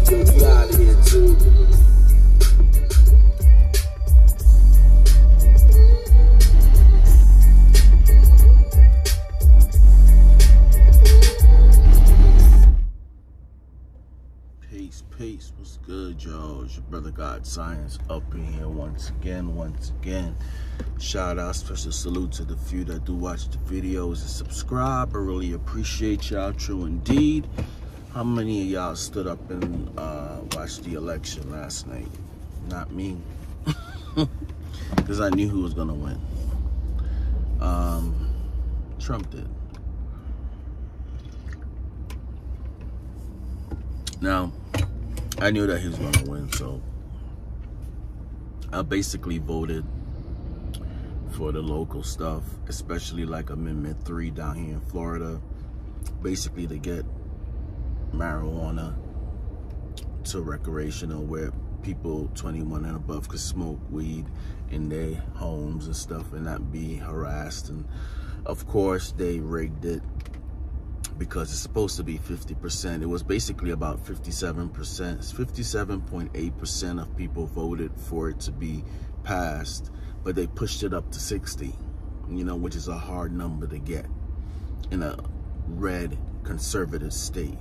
Yo, get out of here, too. Peace, what's good, y'all? It's your brother God Science up in here once again. Shout out, special salute to the few that do watch the videos and subscribe. I really appreciate y'all, true indeed. How many of y'all stood up and watched the election last night? Not me, because I knew who was gonna win. Trump did. Now, I knew that he was going to win, so I basically voted for the local stuff, especially like Amendment 3 down here in Florida, basically to get marijuana to recreational, where people 21 and above could smoke weed in their homes and stuff and not be harassed. And of course, they rigged it, because it's supposed to be 50%. It was basically about 57%. 57.8% of people voted for it to be passed, but they pushed it up to 60, you know, which is a hard number to get in a red conservative state.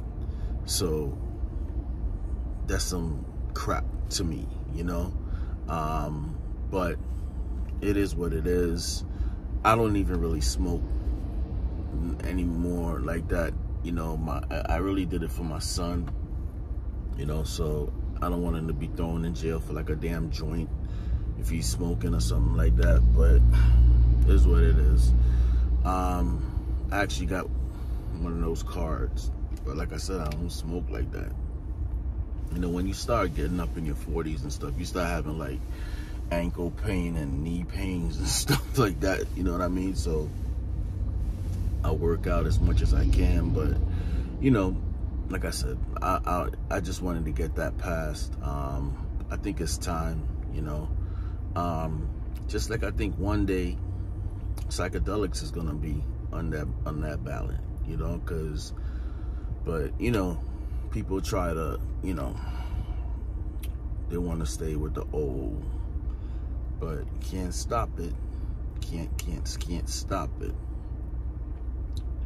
So that's some crap to me, you know. But it is what it is. I don't even really smoke anymore like that, you know. I really did it for my son, you know, so I don't want him to be thrown in jail for like a damn joint if he's smoking or something like that. But it is what it is. I actually got one of those cards, but like I said, I don't smoke like that. You know, when you start getting up in your 40s and stuff, you start having like ankle pain and knee pains and stuff like that, you know what I mean? So I work out as much as I can, but you know, like I said, I just wanted to get that passed. I think it's time, you know. Just like I think one day psychedelics is gonna be on that ballot, you know, but you know, people try to, you know, they want to stay with the old, but you can't stop it. Can't stop it.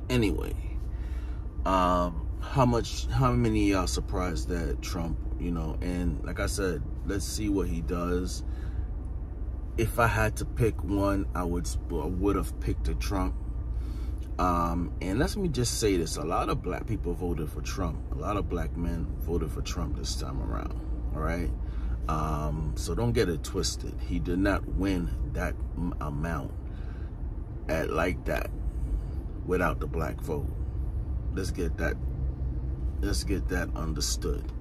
Anyway, how many of y'all surprised that Trump, you know? And like I said, let's see what he does. If I had to pick one, I would have picked a Trump. And let me just say this: a lot of black people voted for Trump. A lot of black men voted for Trump this time around. All right. So don't get it twisted. He did not win that amount like that without the black vote. Let's get that understood.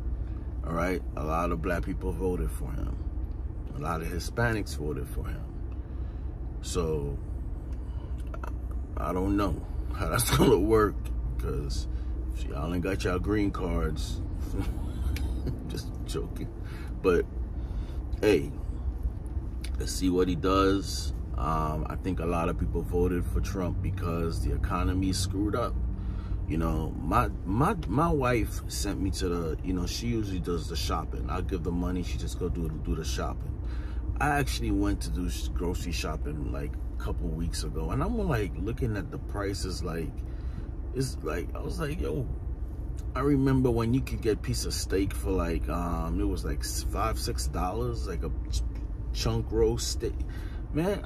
All right, a lot of black people voted for him. A lot of Hispanics voted for him. So I don't know how that's gonna work, because if y'all ain't got y'all green cards, just joking. But hey, let's see what he does. I think a lot of people voted for Trump because the economy is screwed up. You know, my wife sent me to the, you know, she usually does the shopping. I'll give the money, she just go do the shopping. I actually went to do grocery shopping like a couple weeks ago, and I'm like looking at the prices, like, it's like, I was like, yo, I remember when you could get a piece of steak for like, it was like $5-6, like a chunk roast steak. Man,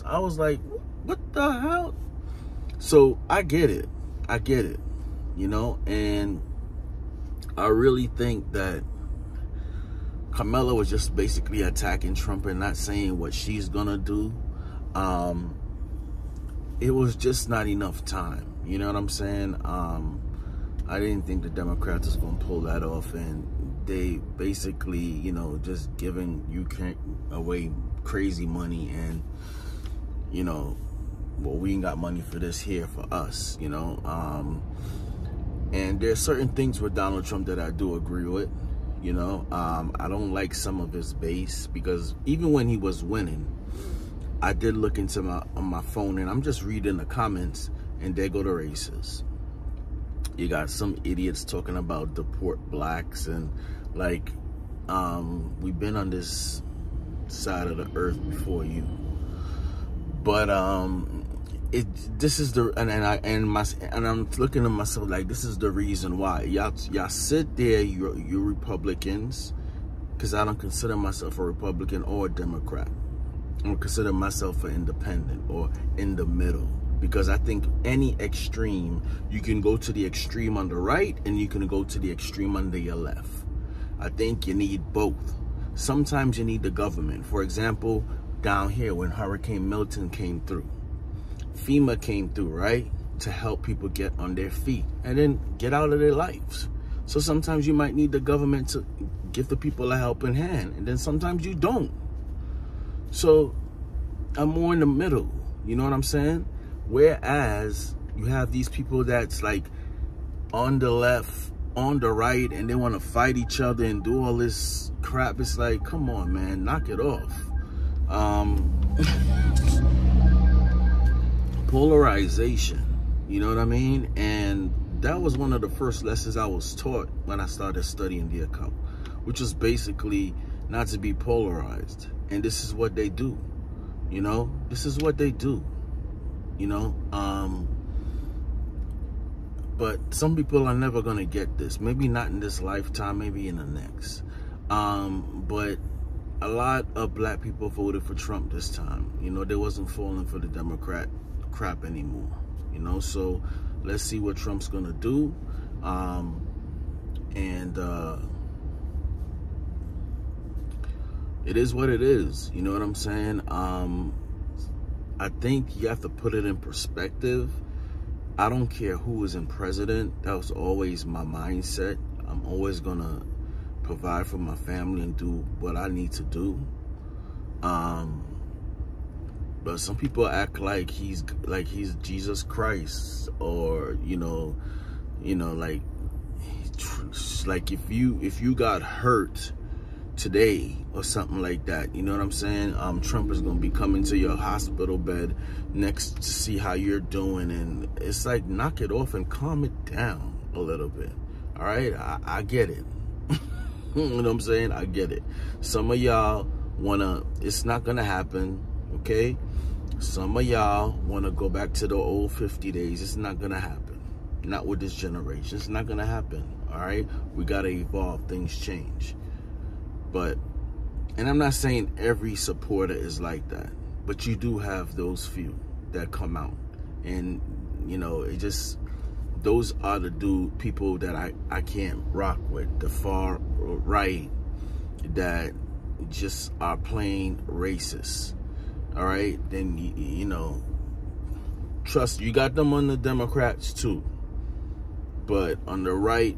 I was like, what the hell? So I get it, you know, and I really think that Kamala was just basically attacking Trump and not saying what she's gonna do. It was just not enough time, you know what I'm saying? I didn't think the Democrats was gonna pull that off, and they basically, you know, just giving Ukraine away crazy money, and you know, well, we ain't got money for this here for us, you know. And there's certain things with Donald Trump that I do agree with, you know. I don't like some of his base, because even when he was winning, I did look into my phone, and I'm just reading the comments, and there go the racists. You got some idiots talking about deport blacks, and like, we've been on this side of the earth before you. But this is the and I'm looking at myself like, this is the reason why y'all sit there, you're Republicans, because I don't consider myself a Republican or a Democrat. I don't consider myself an independent or in the middle, because I think any extreme, you can go to the extreme on the right and you can go to the extreme on your left. I think you need both. Sometimes you need the government. For example, down here when Hurricane Milton came through, FEMA came through, right? To help people get on their feet and then get out of their lives. So sometimes you might need the government to give the people a helping hand, and then sometimes you don't. So I'm more in the middle, you know what I'm saying? Whereas you have these people that's like on the left, on the right, and they want to fight each other and do all this crap. It's like, come on, man, knock it off. Polarization, you know what I mean? And that was one of the first lessons I was taught when I started studying the occult, which was basically not to be polarized. And this is what they do, you know? This is what they do, you know? But some people are never gonna get this. Maybe not in this lifetime, maybe in the next. But a lot of black people voted for Trump this time. You know, they wasn't falling for the Democrat crap anymore, you know? So let's see what Trump's gonna do. It is what it is, you know what I'm saying? I think you have to put it in perspective. I don't care who is in president. That was always my mindset. I'm always gonna provide for my family and do what I need to do. But some people act like he's Jesus Christ, or you know, like if you got hurt today or something like that, you know what I'm saying? Trump is gonna be coming to your hospital bed next to see how you're doing, and it's like, knock it off and calm it down a little bit. All right, I get it. You know what I'm saying? I get it. Some of y'all wanna, it's not gonna happen, okay? Some of y'all wanna go back to the old 50 days. It's not gonna happen. Not with this generation. It's not gonna happen, all right? We gotta evolve, things change. But, and I'm not saying every supporter is like that, but you do have those few that come out. And, you know, it just, those are the people that I can't rock with. The far right that just are plain racist. All right? Then, you know, trust, you got them on the Democrats too. But on the right,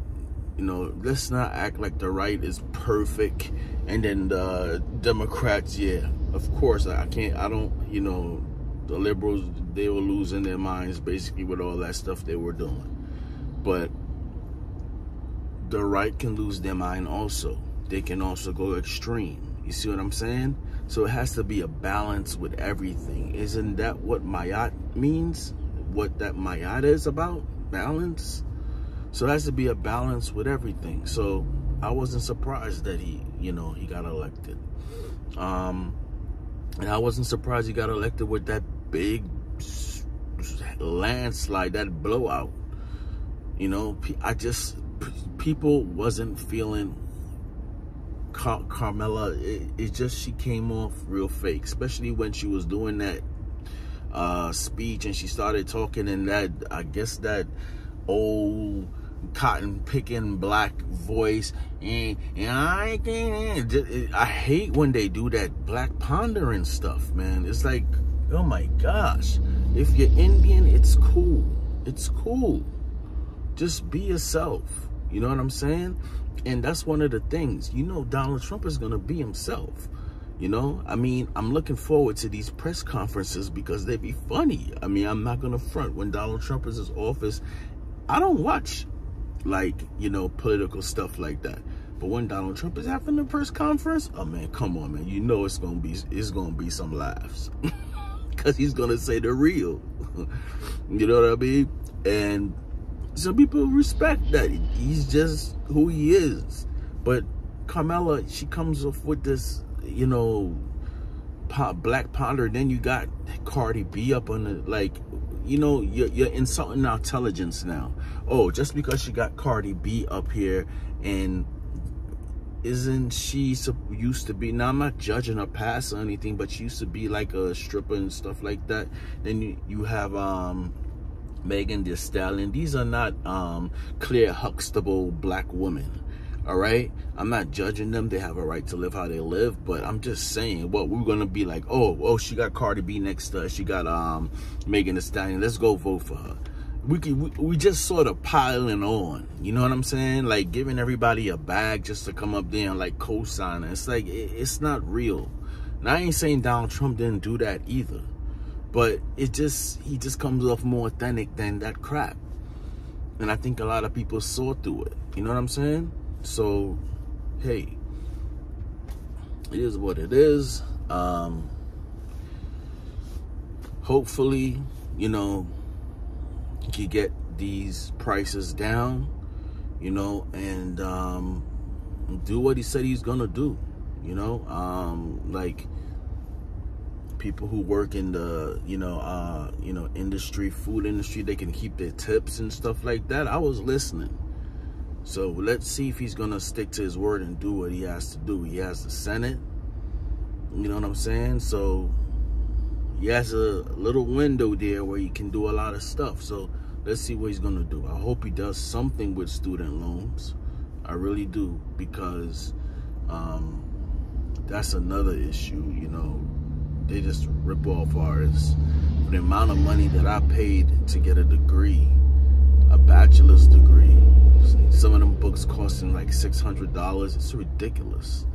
you know, let's not act like the right is perfect. And then the Democrats, yeah, of course, I don't, you know, the liberals, they were losing their minds basically with all that stuff they were doing. But the right can lose their mind also. They can also go extreme. You see what I'm saying? So it has to be a balance with everything. Isn't that what Mayat means? What that Mayat is about? Balance? So it has to be a balance with everything. So I wasn't surprised that he got elected. And I wasn't surprised he got elected with that big landslide, that blowout. You know, people wasn't feeling Carmella. It just, she came off real fake, especially when she was doing that speech and she started talking in that, I guess, that old cotton picking black voice. And I hate when they do that black pondering stuff, man. It's like, oh my gosh, if you're Indian, it's cool. It's cool. Just be yourself. You know what I'm saying? And that's one of the things. You know, Donald Trump is going to be himself. You know, I mean, I'm looking forward to these press conferences because they be funny. I mean, I'm not going to front. When Donald Trump is in office, I don't watch, like, you know, political stuff like that. But when Donald Trump is having a press conference, oh man, come on, man. You know it's gonna be some laughs. Because he's gonna say the real. You know what I mean? And some people respect that. He's just who he is. But Carmella, she comes off with this, you know, Black Panther. Then you got Cardi B up on the, like, you know, you're insulting our intelligence now. Oh, just because she got Cardi B up here, and isn't she used to be, now I'm not judging her past or anything, but she used to be like a stripper and stuff like that. Then you have Megan Thee Stallion. These are not clear Huxtable black women. All right, I'm not judging them. They have a right to live how they live, but I'm just saying, what we're gonna be like, oh, she got Cardi B next to her, she got Megan Thee Stallion, let's go vote for her. We just sort of piling on, you know what I'm saying? Like giving everybody a bag just to come up there and like co-sign it. It's like, it's not real. And I ain't saying Donald Trump didn't do that either, but he just comes off more authentic than that crap. And I think a lot of people saw through it, you know what I'm saying? So, hey, it is what it is. Hopefully, you know, he get these prices down, you know, and do what he said he's gonna do, you know. Like people who work in the, you know, industry, food industry, they can keep their tips and stuff like that. I was listening. So let's see if he's gonna stick to his word and do what he has to do. He has the Senate, you know what I'm saying? So he has a little window there where he can do a lot of stuff. So let's see what he's gonna do. I hope he does something with student loans. I really do, because that's another issue, you know. They just rip off artists. For the amount of money that I paid to get a degree, a bachelor's degree, some of them books costing like $600. It's ridiculous.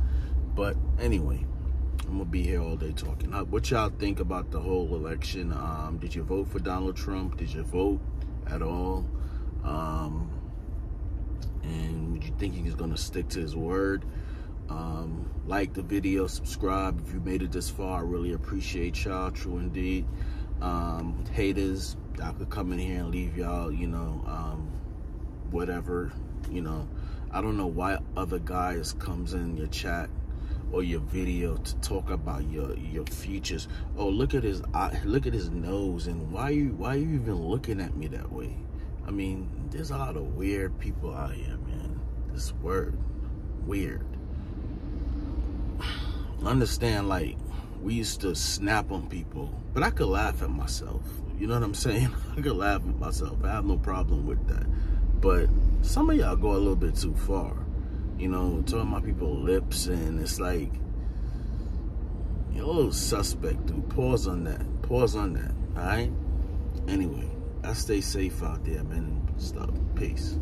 But anyway, I'm gonna be here all day talking. What y'all think about the whole election? Did you vote for Donald Trump? Did you vote at all? And would you think he's gonna stick to his word? Like the video, subscribe if you made it this far. I really appreciate y'all, true indeed. Haters, I could come in here and leave y'all, you know, whatever, you know. I don't know why other guys comes in your chat or your video to talk about your futures. Oh, look at his eye, look at his nose, and why you even looking at me that way? I mean, there's a lot of weird people out here, man. This word, weird. Understand, like, we used to snap on people, but I could laugh at myself. You know what I'm saying? I could laugh at myself. I have no problem with that. But some of y'all go a little bit too far. You know, talking about people's lips, and it's like, you're a little suspect, dude. Pause on that. Pause on that, all right? Anyway, I stay safe out there, man. Stop. Peace.